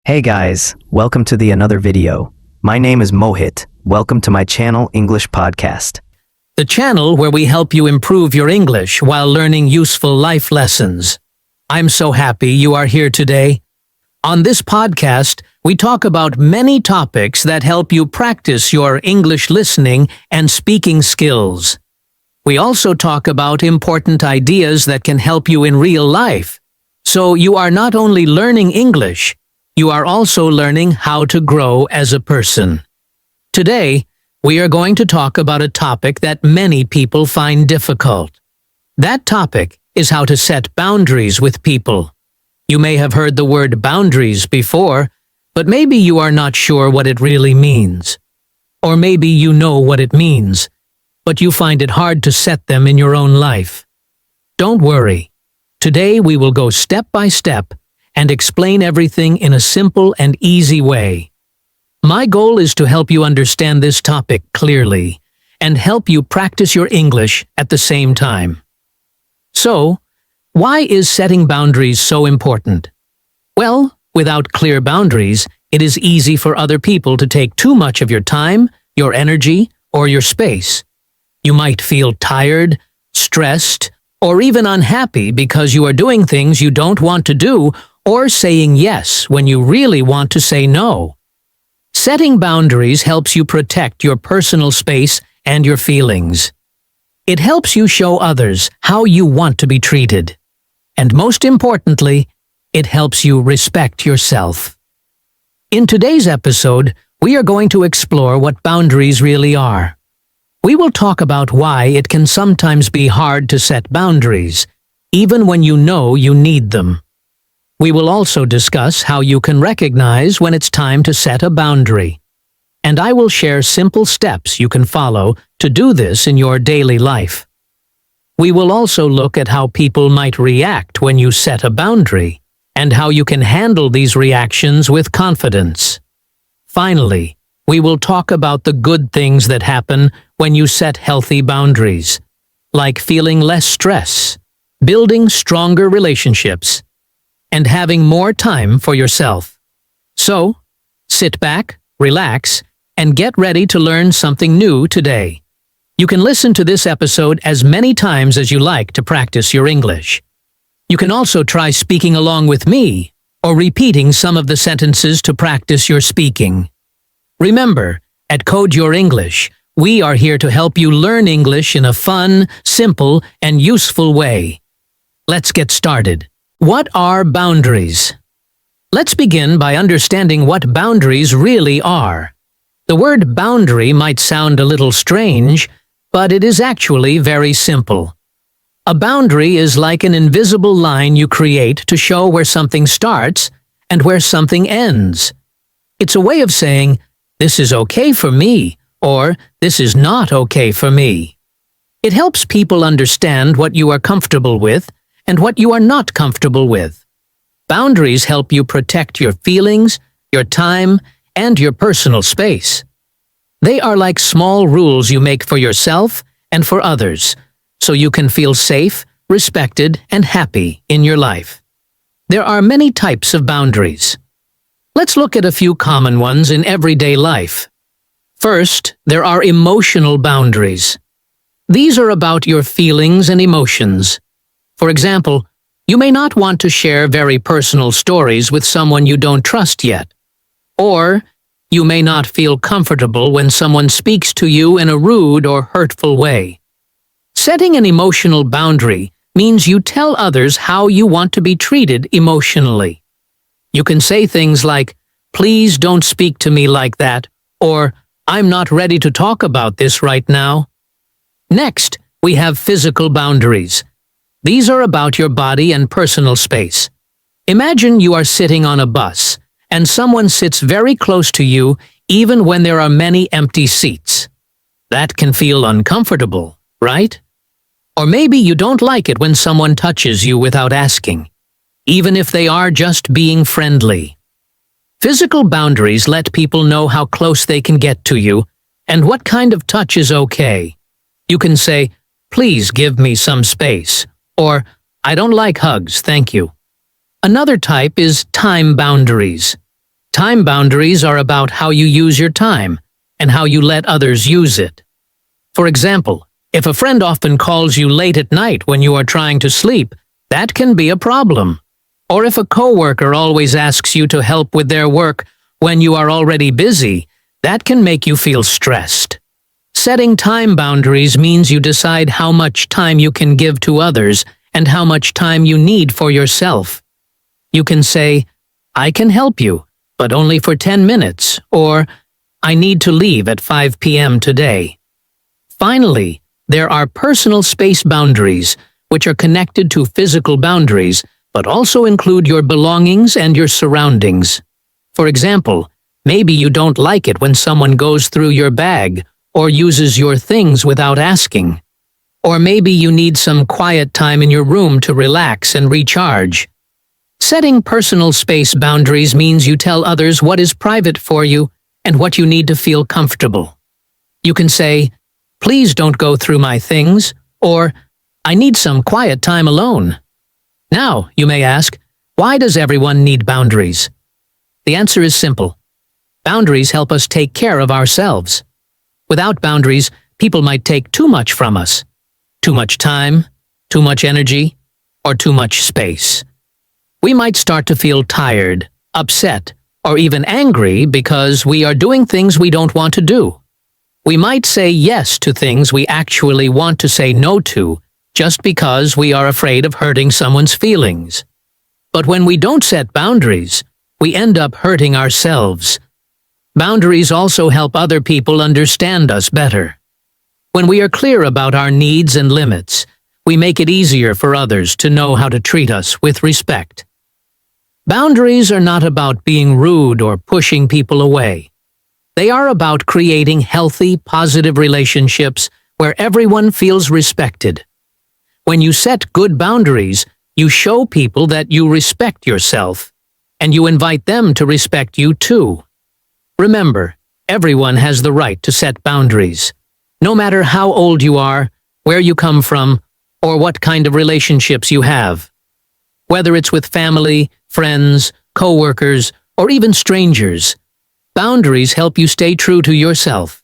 Hey guys, welcome to the another video. My name is Mohit. Welcome to my channel English Podcast. The channel where we help you improve your English while learning useful life lessons. I'm so happy you are here today. On this podcast, we talk about many topics that help you practice your English listening and speaking skills. We also talk about important ideas that can help you in real life. So you are not only learning English, you are also learning how to grow as a person. Today, we are going to talk about a topic that many people find difficult. That topic is how to set boundaries with people. You may have heard the word boundaries before, but maybe you are not sure what it really means. Or maybe you know what it means, but you find it hard to set them in your own life. Don't worry. Today we will go step by step and explain everything in a simple and easy way. My goal is to help you understand this topic clearly and help you practice your English at the same time. So, why is setting boundaries so important? Well, without clear boundaries, it is easy for other people to take too much of your time, your energy, or your space. You might feel tired, stressed, or even unhappy because you are doing things you don't want to do or saying yes when you really want to say no. Setting boundaries helps you protect your personal space and your feelings. It helps you show others how you want to be treated. And most importantly, it helps you respect yourself. In today's episode, we are going to explore what boundaries really are. We will talk about why it can sometimes be hard to set boundaries, even when you know you need them. We will also discuss how you can recognize when it's time to set a boundary. And I will share simple steps you can follow to do this in your daily life. We will also look at how people might react when you set a boundary, and how you can handle these reactions with confidence. Finally, we will talk about the good things that happen when you set healthy boundaries, like feeling less stress, building stronger relationships, and having more time for yourself. So, sit back, relax, and get ready to learn something new today. You can listen to this episode as many times as you like to practice your English. You can also try speaking along with me, or repeating some of the sentences to practice your speaking. Remember, at Code Your English, we are here to help you learn English in a fun, simple, and useful way. Let's get started. What are boundaries? Let's begin by understanding what boundaries really are. The word boundary might sound a little strange, but it is actually very simple. A boundary is like an invisible line you create to show where something starts and where something ends. It's a way of saying, this is okay for me, or this is not okay for me. It helps people understand what you are comfortable with and what you are not comfortable with. Boundaries help you protect your feelings, your time, and your personal space. They are like small rules you make for yourself and for others, so you can feel safe, respected, and happy in your life. There are many types of boundaries. Let's look at a few common ones in everyday life. First, there are emotional boundaries. These are about your feelings and emotions. For example, you may not want to share very personal stories with someone you don't trust yet. Or, you may not feel comfortable when someone speaks to you in a rude or hurtful way. Setting an emotional boundary means you tell others how you want to be treated emotionally. You can say things like, "Please don't speak to me like that," or "I'm not ready to talk about this right now." Next, we have physical boundaries. These are about your body and personal space. Imagine you are sitting on a bus, and someone sits very close to you even when there are many empty seats. That can feel uncomfortable, right? Or maybe you don't like it when someone touches you without asking, even if they are just being friendly. Physical boundaries let people know how close they can get to you and what kind of touch is okay. You can say, "Please give me some space," or "I don't like hugs, thank you." Another type is time boundaries. Time boundaries are about how you use your time and how you let others use it. For example, if a friend often calls you late at night when you are trying to sleep, that can be a problem. Or if a coworker always asks you to help with their work when you are already busy, that can make you feel stressed. Setting time boundaries means you decide how much time you can give to others and how much time you need for yourself. You can say, "I can help you, but only for 10 minutes," or "I need to leave at 5 p.m. today." Finally, there are personal space boundaries, which are connected to physical boundaries, but also include your belongings and your surroundings. For example, maybe you don't like it when someone goes through your bag or uses your things without asking. Or maybe you need some quiet time in your room to relax and recharge. Setting personal space boundaries means you tell others what is private for you and what you need to feel comfortable. You can say, "Please don't go through my things," or "I need some quiet time alone." Now, you may ask, why does everyone need boundaries? The answer is simple. Boundaries help us take care of ourselves. Without boundaries, people might take too much from us. Too much time, too much energy, or too much space. We might start to feel tired, upset, or even angry because we are doing things we don't want to do. We might say yes to things we actually want to say no to, just because we are afraid of hurting someone's feelings. But when we don't set boundaries, we end up hurting ourselves. Boundaries also help other people understand us better. When we are clear about our needs and limits, we make it easier for others to know how to treat us with respect. Boundaries are not about being rude or pushing people away. They are about creating healthy, positive relationships where everyone feels respected. When you set good boundaries, you show people that you respect yourself, and you invite them to respect you too. Remember, everyone has the right to set boundaries, no matter how old you are, where you come from, or what kind of relationships you have. Whether it's with family, friends, co-workers, or even strangers, boundaries help you stay true to yourself.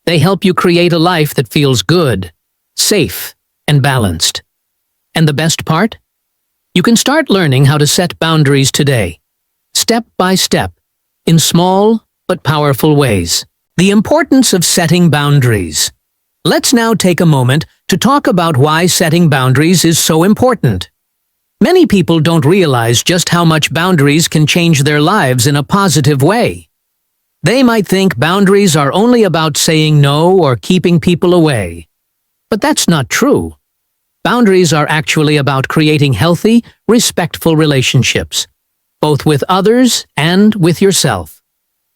They help you create a life that feels good, safe, and balanced. And the best part? You can start learning how to set boundaries today, step by step, in small but powerful ways. The importance of setting boundaries. Let's now take a moment to talk about why setting boundaries is so important. Many people don't realize just how much boundaries can change their lives in a positive way. They might think boundaries are only about saying no or keeping people away. But that's not true. Boundaries are actually about creating healthy, respectful relationships, both with others and with yourself.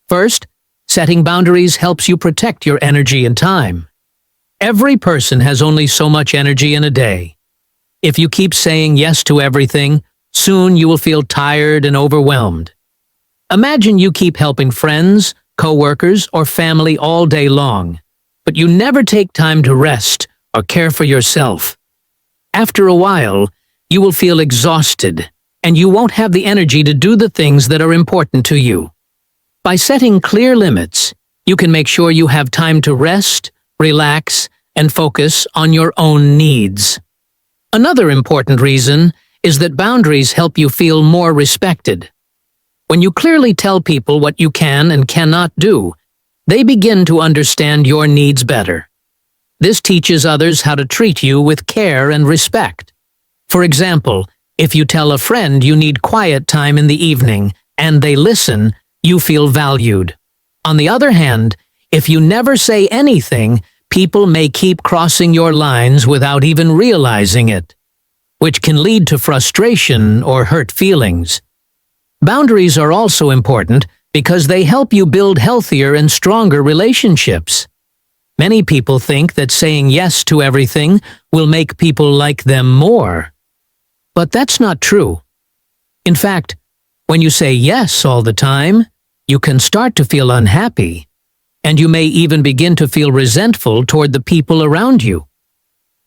First, setting boundaries helps you protect your energy and time. Every person has only so much energy in a day. If you keep saying yes to everything, soon you will feel tired and overwhelmed. Imagine you keep helping friends, co-workers, or family all day long, but you never take time to rest or care for yourself. After a while, you will feel exhausted, and you won't have the energy to do the things that are important to you. By setting clear limits, you can make sure you have time to rest, relax, and focus on your own needs. Another important reason is that boundaries help you feel more respected. When you clearly tell people what you can and cannot do, they begin to understand your needs better. This teaches others how to treat you with care and respect. For example, if you tell a friend you need quiet time in the evening and they listen, you feel valued. On the other hand, if you never say anything, people may keep crossing your lines without even realizing it, which can lead to frustration or hurt feelings. Boundaries are also important because they help you build healthier and stronger relationships. Many people think that saying yes to everything will make people like them more. But that's not true. In fact, when you say yes all the time, you can start to feel unhappy, and you may even begin to feel resentful toward the people around you.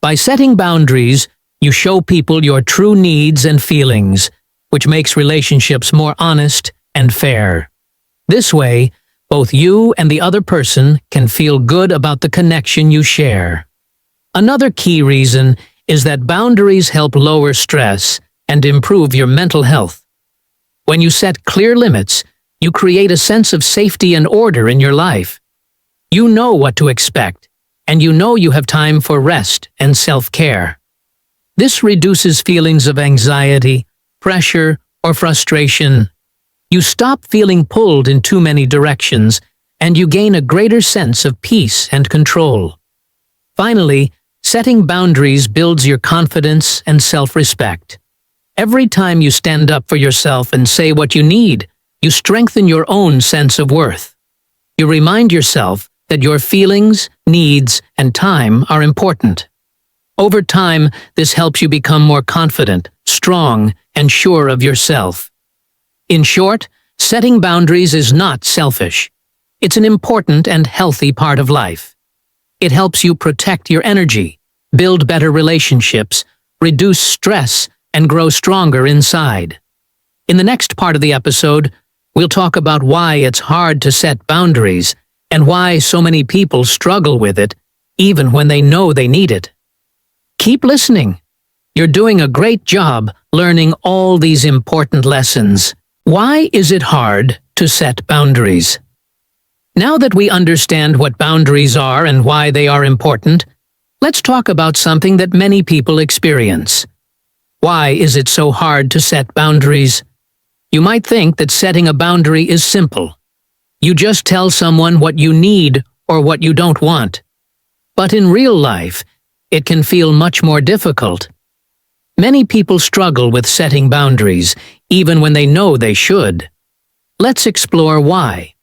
By setting boundaries, you show people your true needs and feelings, which makes relationships more honest and fair. This way, both you and the other person can feel good about the connection you share. Another key reason is that boundaries help lower stress and improve your mental health. When you set clear limits, you create a sense of safety and order in your life. You know what to expect, and you know you have time for rest and self-care. This reduces feelings of anxiety, pressure, or frustration. You stop feeling pulled in too many directions, and you gain a greater sense of peace and control. Finally, setting boundaries builds your confidence and self-respect. Every time you stand up for yourself and say what you need, you strengthen your own sense of worth. You remind yourself that your feelings, needs, and time are important. Over time, this helps you become more confident, strong, and sure of yourself. In short, setting boundaries is not selfish. It's an important and healthy part of life. It helps you protect your energy, build better relationships, reduce stress, and grow stronger inside. In the next part of the episode, we'll talk about why it's hard to set boundaries and why so many people struggle with it, even when they know they need it. Keep listening. You're doing a great job learning all these important lessons. Why is it hard to set boundaries? Now that we understand what boundaries are and why they are important, let's talk about something that many people experience. Why is it so hard to set boundaries? You might think that setting a boundary is simple. You just tell someone what you need or what you don't want. But in real life, it can feel much more difficult. Many people struggle with setting boundaries, even when they know they should. Let's explore why.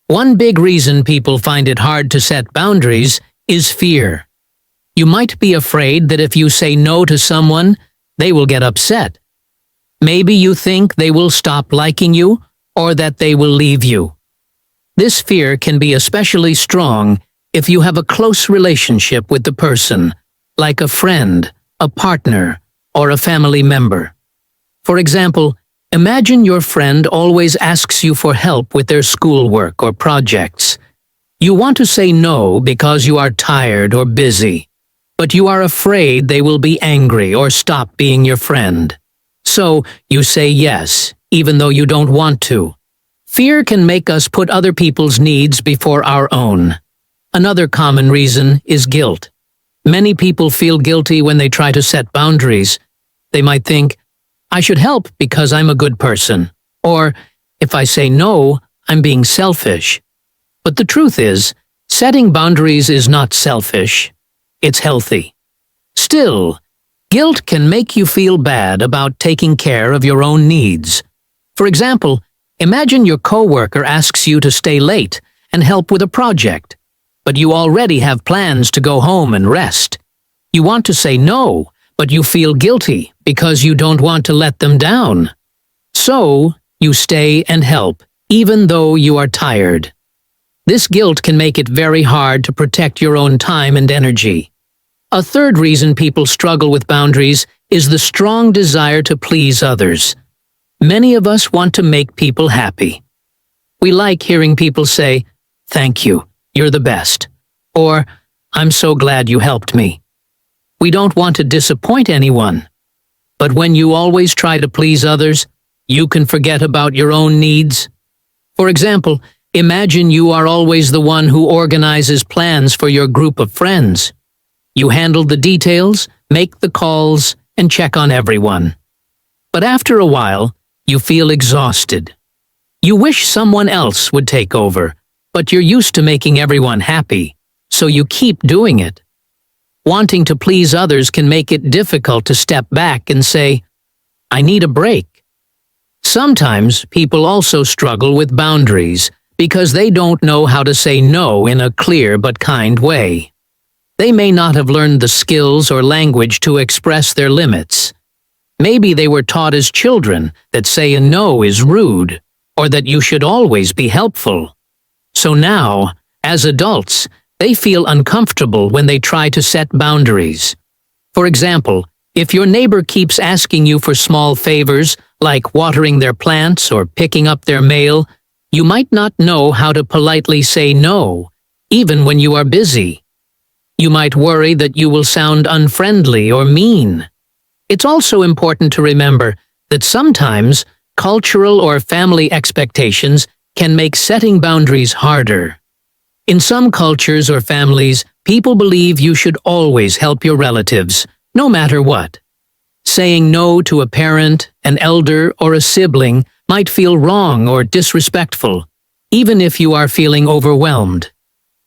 One big reason people find it hard to set boundaries is fear. You might be afraid that if you say no to someone, they will get upset. Maybe you think they will stop liking you or that they will leave you. This fear can be especially strong if you have a close relationship with the person, like a friend, a partner, or a family member. For example, imagine your friend always asks you for help with their schoolwork or projects. You want to say no because you are tired or busy, but you are afraid they will be angry or stop being your friend. So you say yes, even though you don't want to. Fear can make us put other people's needs before our own. Another common reason is guilt. Many people feel guilty when they try to set boundaries. They might think, I should help because I'm a good person. Or, if I say no, I'm being selfish. But the truth is, setting boundaries is not selfish. It's healthy. Still, guilt can make you feel bad about taking care of your own needs. For example, imagine your coworker asks you to stay late and help with a project, but you already have plans to go home and rest. You want to say no, but you feel guilty because you don't want to let them down. So, you stay and help, even though you are tired. This guilt can make it very hard to protect your own time and energy. A third reason people struggle with boundaries is the strong desire to please others. Many of us want to make people happy. We like hearing people say, "Thank you, you're the best," or "I'm so glad you helped me." We don't want to disappoint anyone. But when you always try to please others, you can forget about your own needs. For example, imagine you are always the one who organizes plans for your group of friends. You handle the details, make the calls, and check on everyone. But after a while, you feel exhausted. You wish someone else would take over, but you're used to making everyone happy, so you keep doing it. Wanting to please others can make it difficult to step back and say, "I need a break." Sometimes people also struggle with boundaries because they don't know how to say no in a clear but kind way. They may not have learned the skills or language to express their limits. Maybe they were taught as children that saying no is rude, or that you should always be helpful. So now, as adults, they feel uncomfortable when they try to set boundaries. For example, if your neighbor keeps asking you for small favors, like watering their plants or picking up their mail, You might not know how to politely say no, even when you are busy. You might worry that you will sound unfriendly or mean. It's also important to remember that sometimes cultural or family expectations can make setting boundaries harder. In some cultures or families, people believe you should always help your relatives, no matter what. Saying no to a parent, an elder, or a sibling might feel wrong or disrespectful, even if you are feeling overwhelmed.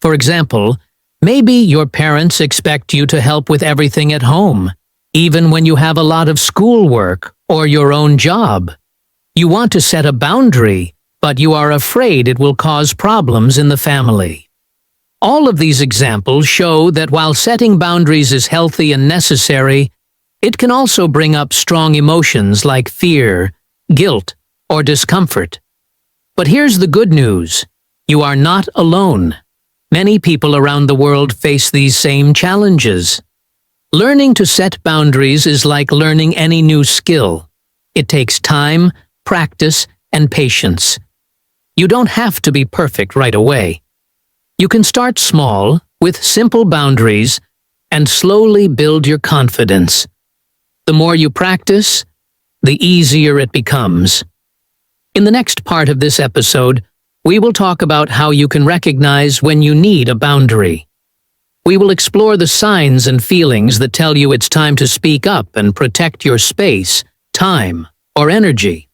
For example, maybe your parents expect you to help with everything at home, even when you have a lot of schoolwork or your own job. You want to set a boundary, but you are afraid it will cause problems in the family. All of these examples show that while setting boundaries is healthy and necessary, it can also bring up strong emotions like fear, guilt, or discomfort. But here's the good news. You are not alone. Many people around the world face these same challenges. Learning to set boundaries is like learning any new skill. It takes time, practice, and patience. You don't have to be perfect right away. You can start small, with simple boundaries, and slowly build your confidence. The more you practice, the easier it becomes. In the next part of this episode, we will talk about how you can recognize when you need a boundary. We will explore the signs and feelings that tell you it's time to speak up and protect your space, time, or energy.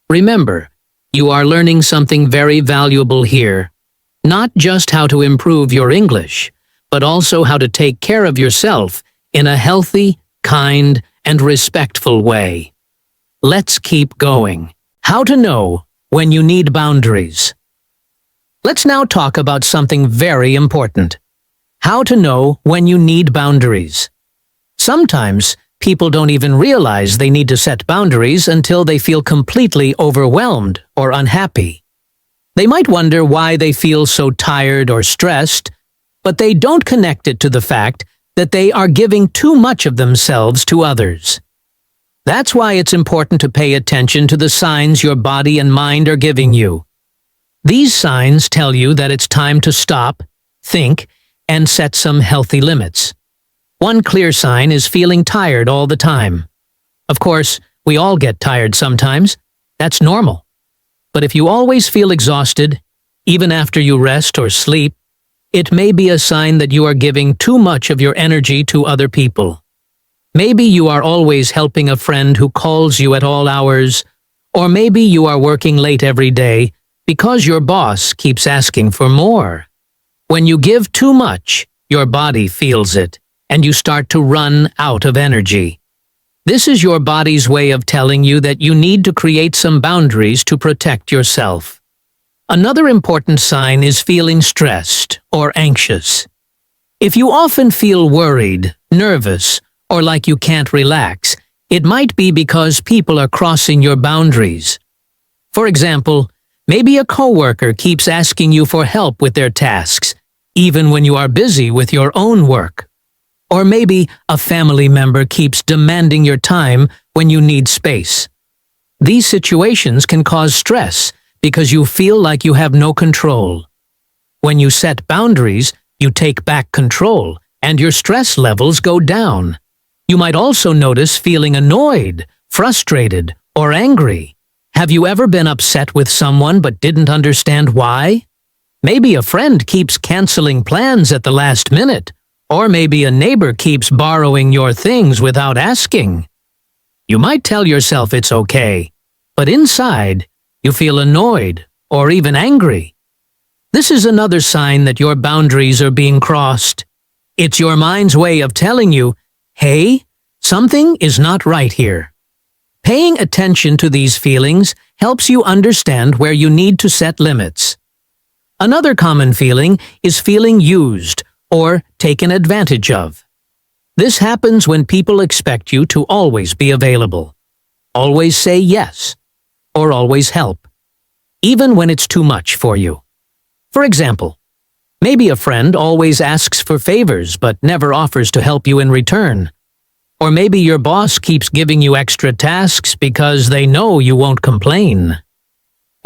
Remember, you are learning something very valuable here. Not just how to improve your English, but also how to take care of yourself in a healthy, kind, and respectful way. Let's keep going. How to know when you need boundaries. Let's now talk about something very important. How to know when you need boundaries. Sometimes people don't even realize they need to set boundaries until they feel completely overwhelmed or unhappy. They might wonder why they feel so tired or stressed, but they don't connect it to the fact that they are giving too much of themselves to others. That's why it's important to pay attention to the signs your body and mind are giving you. These signs tell you that it's time to stop, think, and set some healthy limits. One clear sign is feeling tired all the time. Of course, we all get tired sometimes. That's normal. But if you always feel exhausted, even after you rest or sleep, it may be a sign that you are giving too much of your energy to other people. Maybe you are always helping a friend who calls you at all hours, or maybe you are working late every day because your boss keeps asking for more. When you give too much, your body feels it, and you start to run out of energy. This is your body's way of telling you that you need to create some boundaries to protect yourself. Another important sign is feeling stressed or anxious. If you often feel worried, nervous, or like you can't relax, it might be because people are crossing your boundaries. For example, maybe a coworker keeps asking you for help with their tasks, even when you are busy with your own work. Or maybe a family member keeps demanding your time when you need space. These situations can cause stress because you feel like you have no control. When you set boundaries, you take back control, and your stress levels go down. You might also notice feeling annoyed, frustrated, or angry. Have you ever been upset with someone but didn't understand why? Maybe a friend keeps canceling plans at the last minute, or maybe a neighbor keeps borrowing your things without asking. You might tell yourself it's okay, but inside, you feel annoyed or even angry. This is another sign that your boundaries are being crossed. It's your mind's way of telling you, hey, something is not right here. Paying attention to these feelings helps you understand where you need to set limits. Another common feeling is feeling used or taken advantage of. This happens when people expect you to always be available, always say yes, or always help, even when it's too much for you. For example, maybe a friend always asks for favors but never offers to help you in return. Or maybe your boss keeps giving you extra tasks because they know you won't complain.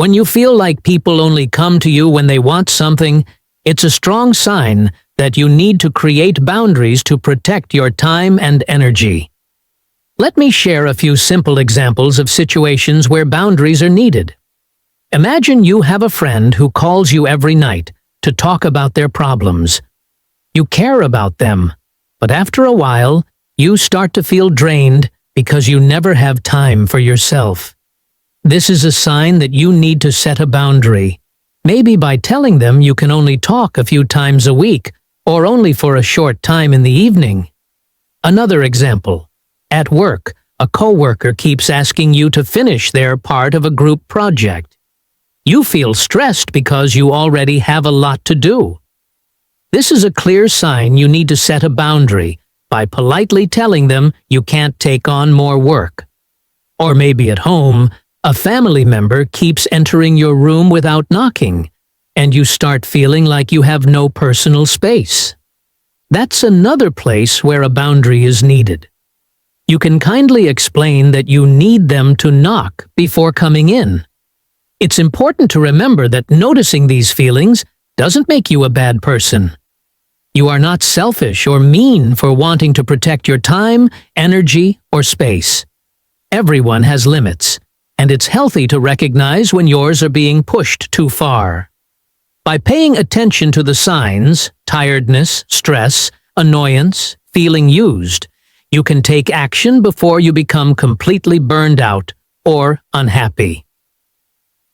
When you feel like people only come to you when they want something, it's a strong sign that you need to create boundaries to protect your time and energy. Let me share a few simple examples of situations where boundaries are needed. Imagine you have a friend who calls you every night to talk about their problems. You care about them, but after a while, you start to feel drained because you never have time for yourself. This is a sign that you need to set a boundary, maybe by telling them you can only talk a few times a week or only for a short time in the evening. Another example. At work, a coworker keeps asking you to finish their part of a group project. You feel stressed because you already have a lot to do. This is a clear sign you need to set a boundary by politely telling them you can't take on more work. Or maybe at home, a family member keeps entering your room without knocking, and you start feeling like you have no personal space. That's another place where a boundary is needed. You can kindly explain that you need them to knock before coming in. It's important to remember that noticing these feelings doesn't make you a bad person. You are not selfish or mean for wanting to protect your time, energy, or space. Everyone has limits, and it's healthy to recognize when yours are being pushed too far. By paying attention to the signs, tiredness, stress, annoyance, feeling used, you can take action before you become completely burned out or unhappy.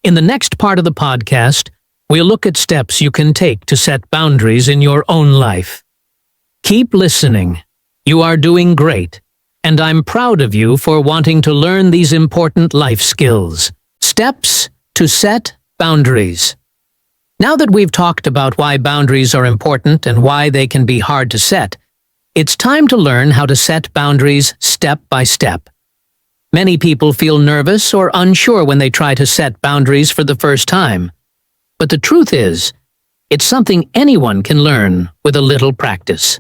In the next part of the podcast, we'll look at steps you can take to set boundaries in your own life. Keep listening. You are doing great, and I'm proud of you for wanting to learn these important life skills. Steps to set boundaries. Now that we've talked about why boundaries are important and why they can be hard to set, it's time to learn how to set boundaries step by step. Many people feel nervous or unsure when they try to set boundaries for the first time. But the truth is, it's something anyone can learn with a little practice.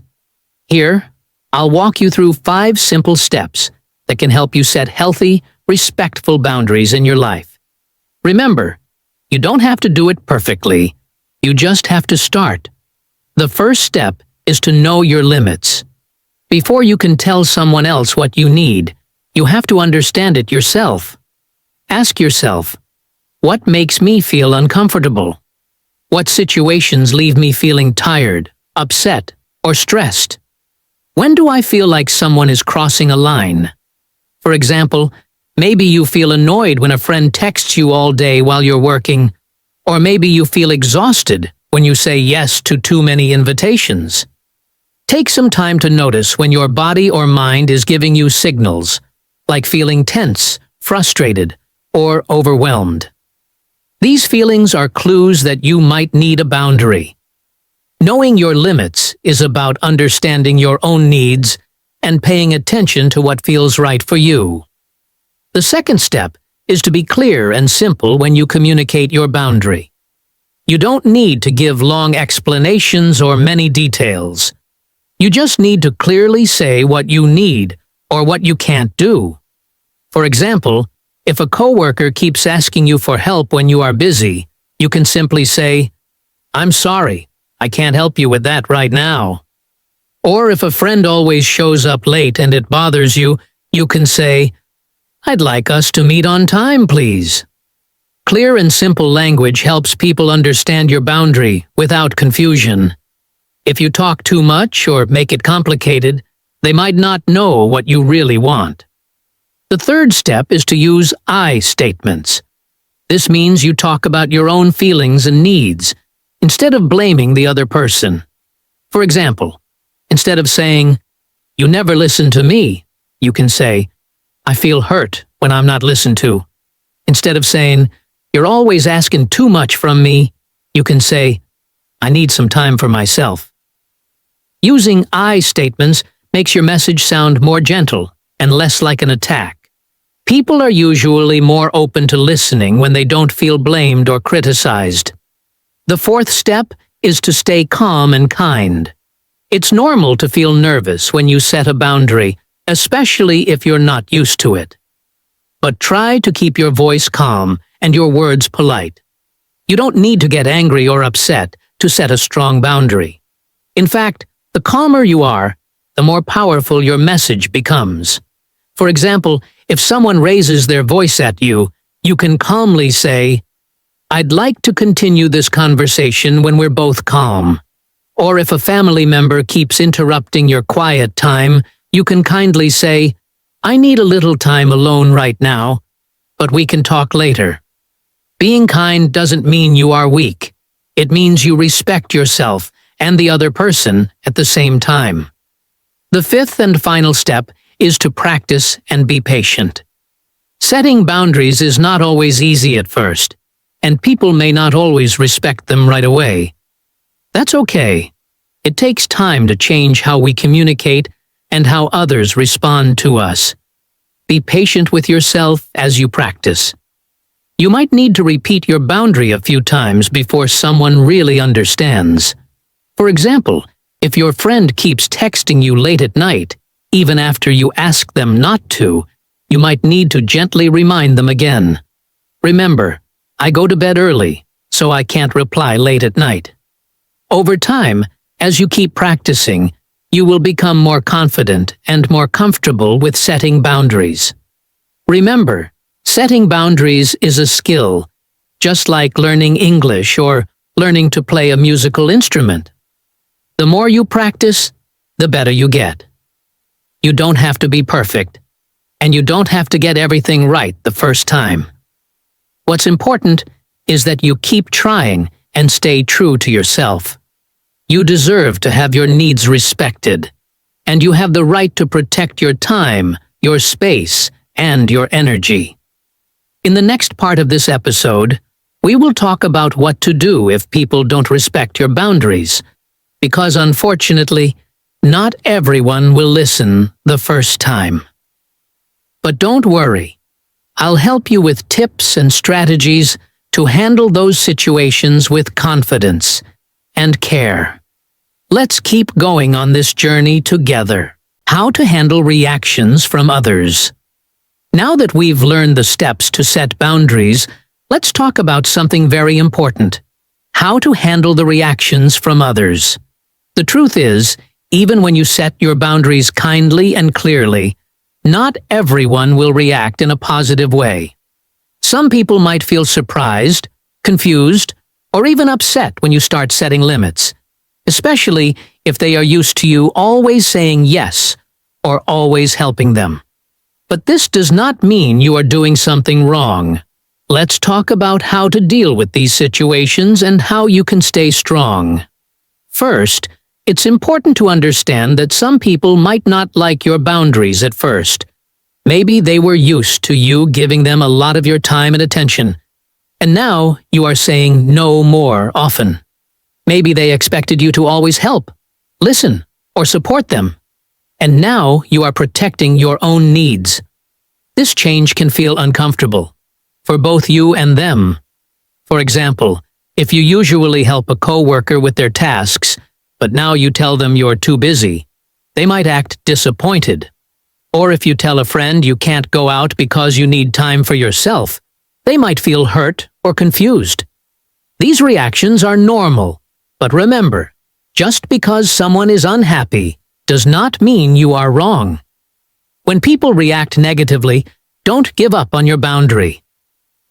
Here, I'll walk you through 5 simple steps that can help you set healthy, respectful boundaries in your life. Remember, you don't have to do it perfectly. You just have to start. The first step is to know your limits. Before you can tell someone else what you need, you have to understand it yourself. Ask yourself, what makes me feel uncomfortable? What situations leave me feeling tired, upset, or stressed? When do I feel like someone is crossing a line? For example, maybe you feel annoyed when a friend texts you all day while you're working, or maybe you feel exhausted when you say yes to too many invitations. Take some time to notice when your body or mind is giving you signals, like feeling tense, frustrated, or overwhelmed. These feelings are clues that you might need a boundary. Knowing your limits is about understanding your own needs and paying attention to what feels right for you. The second step is to be clear and simple when you communicate your boundary. You don't need to give long explanations or many details. You just need to clearly say what you need or what you can't do. For example, if a coworker keeps asking you for help when you are busy, you can simply say, "I'm sorry, I can't help you with that right now." Or if a friend always shows up late and it bothers you, you can say, "I'd like us to meet on time, please." Clear and simple language helps people understand your boundary without confusion. If you talk too much or make it complicated, they might not know what you really want. The third step is to use I statements. This means you talk about your own feelings and needs, instead of blaming the other person. For example, instead of saying, "You never listen to me," you can say, "I feel hurt when I'm not listened to." Instead of saying, "You're always asking too much from me," you can say, "I need some time for myself." Using I statements makes your message sound more gentle and less like an attack. People are usually more open to listening when they don't feel blamed or criticized. The fourth step is to stay calm and kind. It's normal to feel nervous when you set a boundary, especially if you're not used to it. But try to keep your voice calm and your words polite. You don't need to get angry or upset to set a strong boundary. In fact, the calmer you are, the more powerful your message becomes. For example, if someone raises their voice at you, you can calmly say, "I'd like to continue this conversation when we're both calm." Or if a family member keeps interrupting your quiet time, you can kindly say, "I need a little time alone right now, but we can talk later." Being kind doesn't mean you are weak. It means you respect yourself and the other person at the same time. The fifth and final step is to practice and be patient. Setting boundaries is not always easy at first, and people may not always respect them right away. That's okay. It takes time to change how we communicate and how others respond to us. Be patient with yourself as you practice. You might need to repeat your boundary a few times before someone really understands. For example, if your friend keeps texting you late at night, even after you ask them not to, you might need to gently remind them again. Remember, I go to bed early, so I can't reply late at night. Over time, as you keep practicing, you will become more confident and more comfortable with setting boundaries. Remember, setting boundaries is a skill, just like learning English or learning to play a musical instrument. The more you practice, the better you get. You don't have to be perfect, and you don't have to get everything right the first time. What's important is that you keep trying and stay true to yourself. You deserve to have your needs respected, and you have the right to protect your time, your space, and your energy. In the next part of this episode, we will talk about what to do if people don't respect your boundaries, because unfortunately, not everyone will listen the first time. But don't worry. I'll help you with tips and strategies to handle those situations with confidence and care. Let's keep going on this journey together. How to handle reactions from others. Now that we've learned the steps to set boundaries, let's talk about something very important. How to handle the reactions from others. The truth is, even when you set your boundaries kindly and clearly, not everyone will react in a positive way. Some people might feel surprised, confused, or even upset when you start setting limits, especially if they are used to you always saying yes or always helping them. But this does not mean you are doing something wrong. Let's talk about how to deal with these situations and how you can stay strong. First, it's important to understand that some people might not like your boundaries at first. Maybe they were used to you giving them a lot of your time and attention, and now you are saying no more often. Maybe they expected you to always help, listen, or support them, and now you are protecting your own needs. This change can feel uncomfortable for both you and them. For example, if you usually help a coworker with their tasks, but now you tell them you're too busy, they might act disappointed. Or if you tell a friend you can't go out because you need time for yourself, they might feel hurt or confused. These reactions are normal, but remember, just because someone is unhappy does not mean you are wrong. When people react negatively, don't give up on your boundary.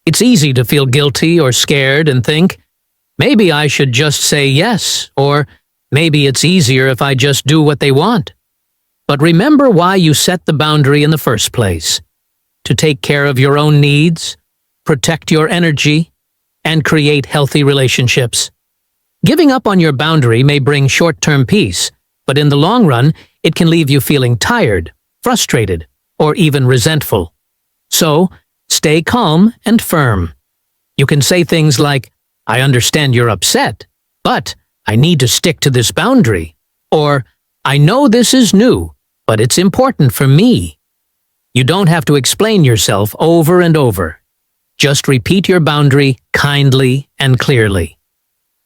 It's easy to feel guilty or scared and think, maybe I should just say yes, or maybe it's easier if I just do what they want. But remember why you set the boundary in the first place: to take care of your own needs, protect your energy, and create healthy relationships. Giving up on your boundary may bring short-term peace, but in the long run, it can leave you feeling tired, frustrated, or even resentful. So, stay calm and firm. You can say things like, "I understand you're upset, but I need to stick to this boundary," or "I know this is new, but it's important for me." You don't have to explain yourself over and over. Just repeat your boundary kindly and clearly.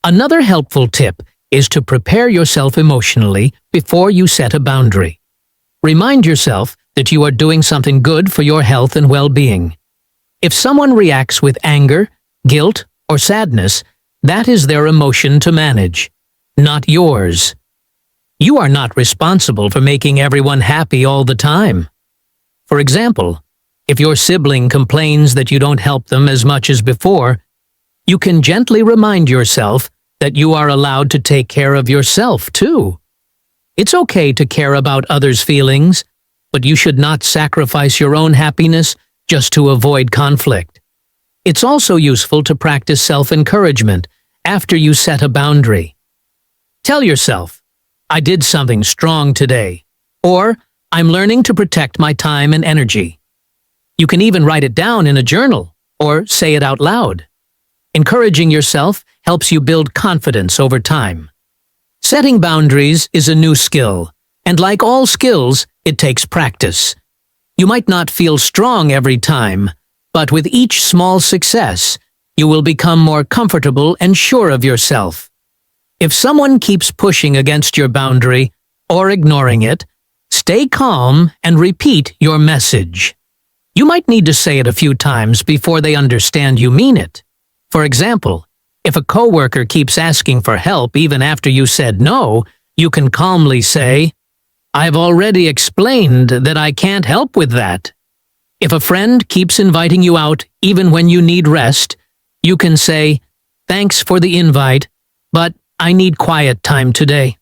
Another helpful tip is to prepare yourself emotionally before you set a boundary. Remind yourself that you are doing something good for your health and well-being. If someone reacts with anger, guilt, or sadness, that is their emotion to manage, not yours. You are not responsible for making everyone happy all the time. For example, if your sibling complains that you don't help them as much as before, you can gently remind yourself that you are allowed to take care of yourself too. It's okay to care about others' feelings, but you should not sacrifice your own happiness just to avoid conflict. It's also useful to practice self-encouragement after you set a boundary. Tell yourself, I did something strong today, or I'm learning to protect my time and energy. You can even write it down in a journal or say it out loud. Encouraging yourself helps you build confidence over time. Setting boundaries is a new skill, and like all skills, it takes practice. You might not feel strong every time, but with each small success, you will become more comfortable and sure of yourself. If someone keeps pushing against your boundary or ignoring it, stay calm and repeat your message. You might need to say it a few times before they understand you mean it. For example, if a coworker keeps asking for help even after you said no, you can calmly say, I've already explained that I can't help with that. If a friend keeps inviting you out even when you need rest, you can say, thanks for the invite, but I need quiet time today.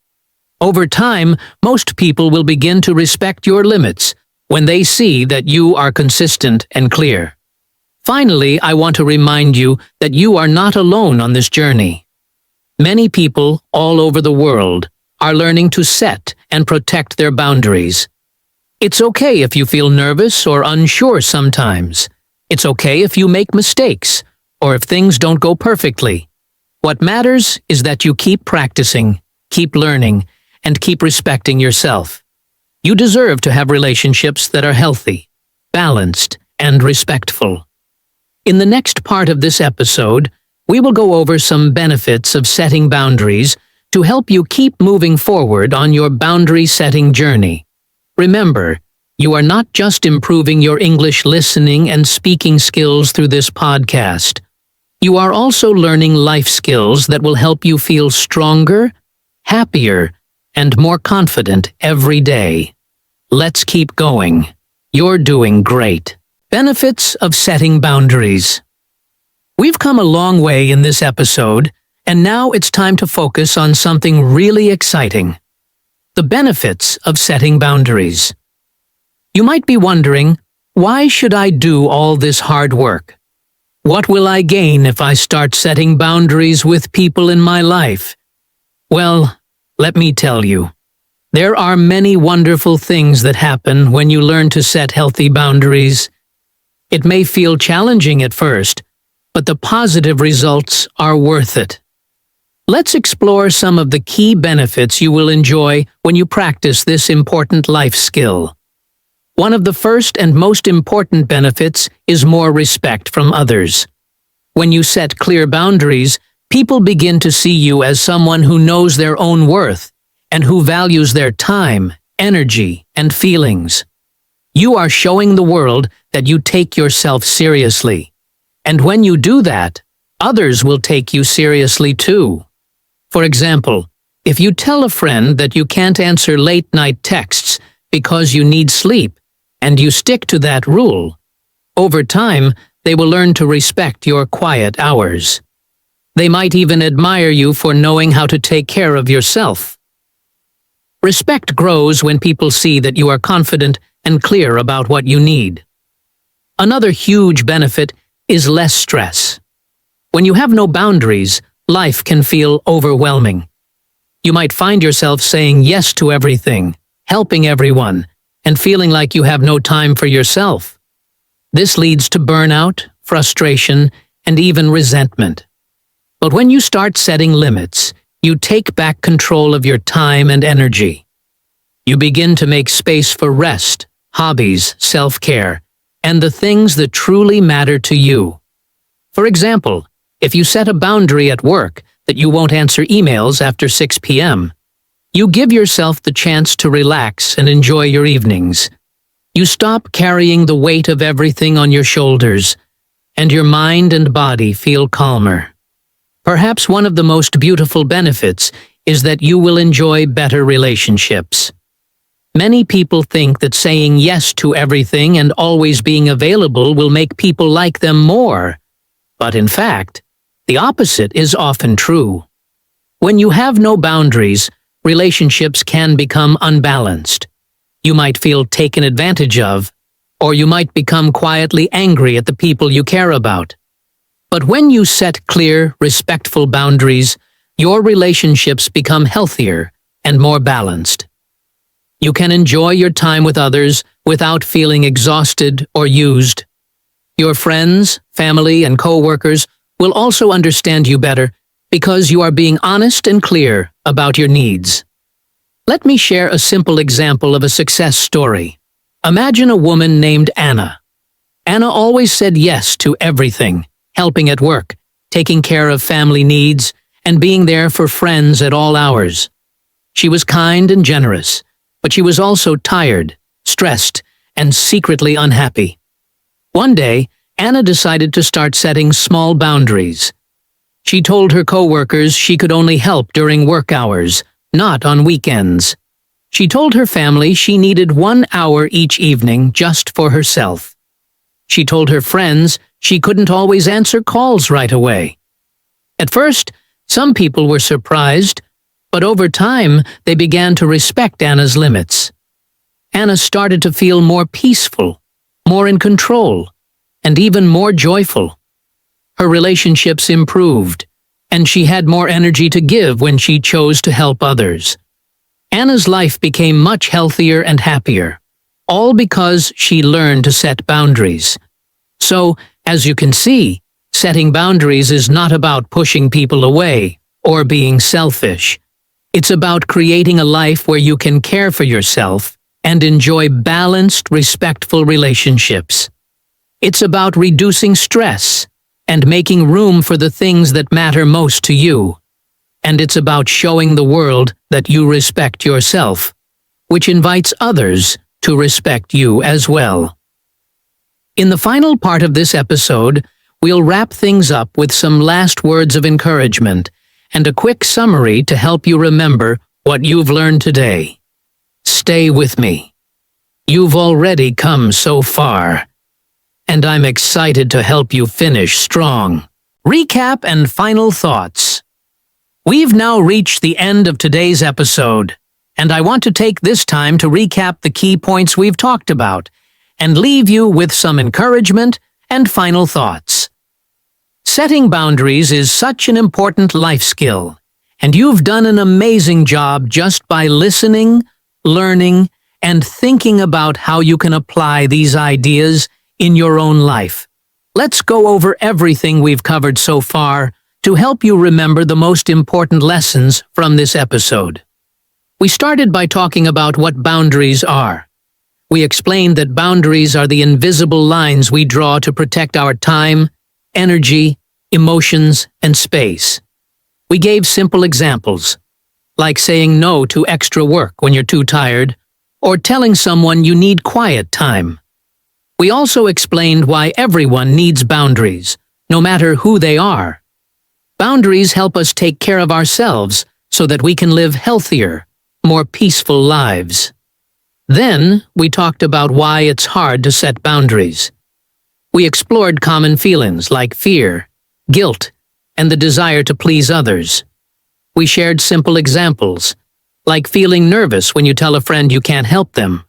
Over time, most people will begin to respect your limits when they see that you are consistent and clear. Finally, I want to remind you that you are not alone on this journey. Many people all over the world are learning to set and protect their boundaries. It's okay if you feel nervous or unsure sometimes. It's okay if you make mistakes or if things don't go perfectly. What matters is that you keep practicing, keep learning, and keep respecting yourself. You deserve to have relationships that are healthy, balanced, and respectful. In the next part of this episode, we will go over some benefits of setting boundaries to help you keep moving forward on your boundary-setting journey. Remember, you are not just improving your English listening and speaking skills through this podcast. You are also learning life skills that will help you feel stronger, happier, and more confident every day. Let's keep going. You're doing great. Benefits of setting boundaries. We've come a long way in this episode, and now it's time to focus on something really exciting. The benefits of setting boundaries. You might be wondering, why should I do all this hard work? What will I gain if I start setting boundaries with people in my life? Well, let me tell you. There are many wonderful things that happen when you learn to set healthy boundaries. It may feel challenging at first, but the positive results are worth it. Let's explore some of the key benefits you will enjoy when you practice this important life skill. One of the first and most important benefits is more respect from others. When you set clear boundaries, people begin to see you as someone who knows their own worth and who values their time, energy, and feelings. You are showing the world that you take yourself seriously. And when you do that, others will take you seriously too. For example, if you tell a friend that you can't answer late-night texts because you need sleep, and you stick to that rule, over time, they will learn to respect your quiet hours. They might even admire you for knowing how to take care of yourself. Respect grows when people see that you are confident and clear about what you need. Another huge benefit is less stress. When you have no boundaries, life can feel overwhelming. You might find yourself saying yes to everything, helping everyone, and feeling like you have no time for yourself. This leads to burnout, frustration, and even resentment. But when you start setting limits, you take back control of your time and energy. You begin to make space for rest, hobbies, self-care, and the things that truly matter to you. For example, if you set a boundary at work that you won't answer emails after 6 p.m., you give yourself the chance to relax and enjoy your evenings. You stop carrying the weight of everything on your shoulders, and your mind and body feel calmer. Perhaps one of the most beautiful benefits is that you will enjoy better relationships. Many people think that saying yes to everything and always being available will make people like them more. But in fact, the opposite is often true. When you have no boundaries, relationships can become unbalanced. You might feel taken advantage of, or you might become quietly angry at the people you care about. But when you set clear, respectful boundaries, your relationships become healthier and more balanced. You can enjoy your time with others without feeling exhausted or used. Your friends, family, and co-workers will also understand you better because you are being honest and clear about your needs. Let me share a simple example of a success story. Imagine a woman named Anna. Anna always said yes to everything, helping at work, taking care of family needs, and being there for friends at all hours. She was kind and generous, but she was also tired, stressed, and secretly unhappy. One day, Anna decided to start setting small boundaries. She told her co-workers she could only help during work hours, not on weekends. She told her family she needed 1 hour each evening just for herself. She told her friends she couldn't always answer calls right away. At first, some people were surprised, but over time they began to respect Anna's limits. Anna started to feel more peaceful, more in control, and even more joyful. Her relationships improved, and she had more energy to give when she chose to help others. Anna's life became much healthier and happier, all because she learned to set boundaries. So, as you can see, setting boundaries is not about pushing people away or being selfish. It's about creating a life where you can care for yourself and enjoy balanced, respectful relationships. It's about reducing stress and making room for the things that matter most to you. And it's about showing the world that you respect yourself, which invites others to respect you as well. In the final part of this episode, we'll wrap things up with some last words of encouragement and a quick summary to help you remember what you've learned today. Stay with me. You've already come so far, and I'm excited to help you finish strong. Recap and final thoughts. We've now reached the end of today's episode, and I want to take this time to recap the key points we've talked about and leave you with some encouragement and final thoughts. Setting boundaries is such an important life skill, and you've done an amazing job just by listening, learning, and thinking about how you can apply these ideas in your own life. Let's go over everything we've covered so far to help you remember the most important lessons from this episode. We started by talking about what boundaries are. We explained that boundaries are the invisible lines we draw to protect our time, energy, emotions, and space. We gave simple examples, like saying no to extra work when you're too tired, or telling someone you need quiet time. We also explained why everyone needs boundaries, no matter who they are. Boundaries help us take care of ourselves so that we can live healthier, more peaceful lives. Then, we talked about why it's hard to set boundaries. We explored common feelings like fear, guilt, and the desire to please others. We shared simple examples, like feeling nervous when you tell a friend you can't help them,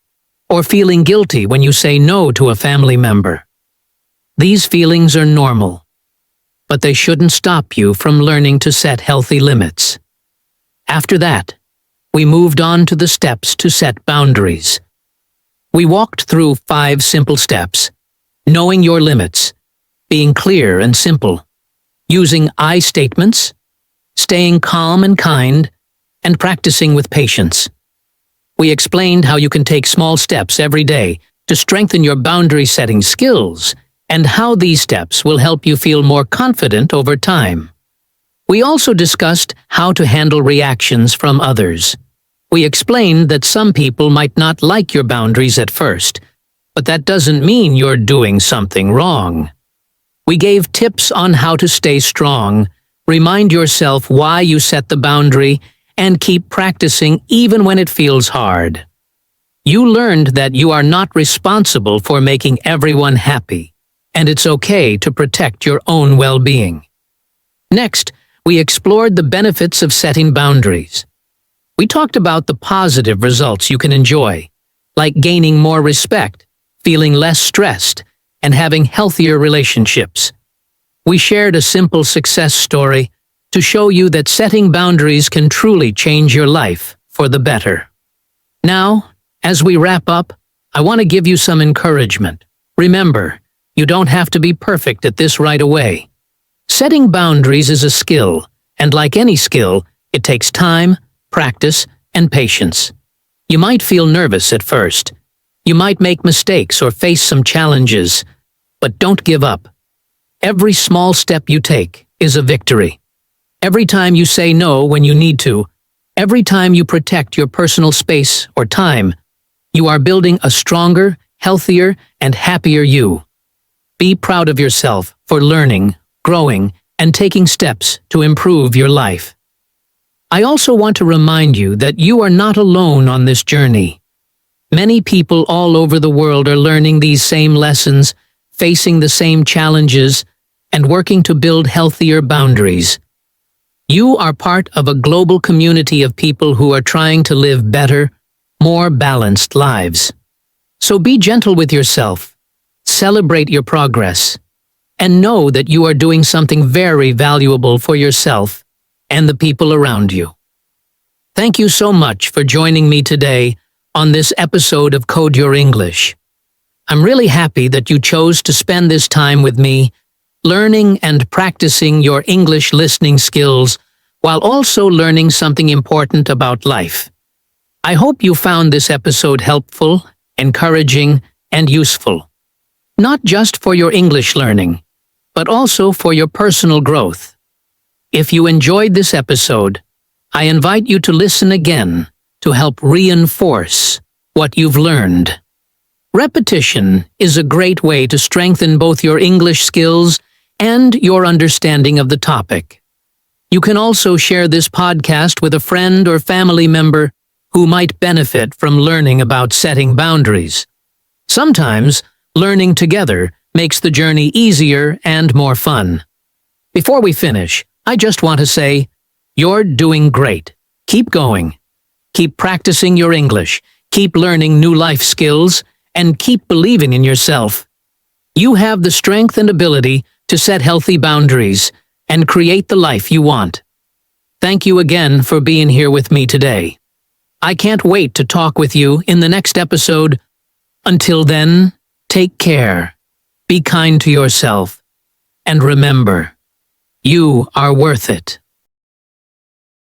or feeling guilty when you say no to a family member. These feelings are normal, but they shouldn't stop you from learning to set healthy limits. After that, we moved on to the steps to set boundaries. We walked through 5 simple steps: knowing your limits, being clear and simple, using I statements, staying calm and kind, and practicing with patience. We explained how you can take small steps every day to strengthen your boundary-setting skills and how these steps will help you feel more confident over time. We also discussed how to handle reactions from others. We explained that some people might not like your boundaries at first, but that doesn't mean you're doing something wrong. We gave tips on how to stay strong, remind yourself why you set the boundary, and keep practicing even when it feels hard. You learned that you are not responsible for making everyone happy, and it's okay to protect your own well-being. Next, we explored the benefits of setting boundaries. We talked about the positive results you can enjoy, like gaining more respect, feeling less stressed, and having healthier relationships. We shared a simple success story to show you that setting boundaries can truly change your life for the better. Now, as we wrap up, I want to give you some encouragement. Remember, you don't have to be perfect at this right away. Setting boundaries is a skill, and like any skill, it takes time, practice, and patience. You might feel nervous at first. You might make mistakes or face some challenges, but don't give up. Every small step you take is a victory. Every time you say no when you need to, every time you protect your personal space or time, you are building a stronger, healthier, and happier you. Be proud of yourself for learning, growing, and taking steps to improve your life. I also want to remind you that you are not alone on this journey. Many people all over the world are learning these same lessons, facing the same challenges, and working to build healthier boundaries. You are part of a global community of people who are trying to live better, more balanced lives. So be gentle with yourself, celebrate your progress, and know that you are doing something very valuable for yourself and the people around you. Thank you so much for joining me today on this episode of Code Your English. I'm really happy that you chose to spend this time with me, learning and practicing your English listening skills while also learning something important about life. I hope you found this episode helpful, encouraging, and useful. Not just for your English learning, but also for your personal growth. If you enjoyed this episode, I invite you to listen again to help reinforce what you've learned. Repetition is a great way to strengthen both your English skills and your understanding of the topic. You can also share this podcast with a friend or family member who might benefit from learning about setting boundaries. Sometimes, learning together makes the journey easier and more fun. Before we finish, I just want to say, you're doing great. Keep going. Keep practicing your English, keep learning new life skills, and keep believing in yourself. You have the strength and ability to set healthy boundaries and create the life you want. Thank you again for being here with me today. I can't wait to talk with you in the next episode. Until then, take care, be kind to yourself, and remember, you are worth it.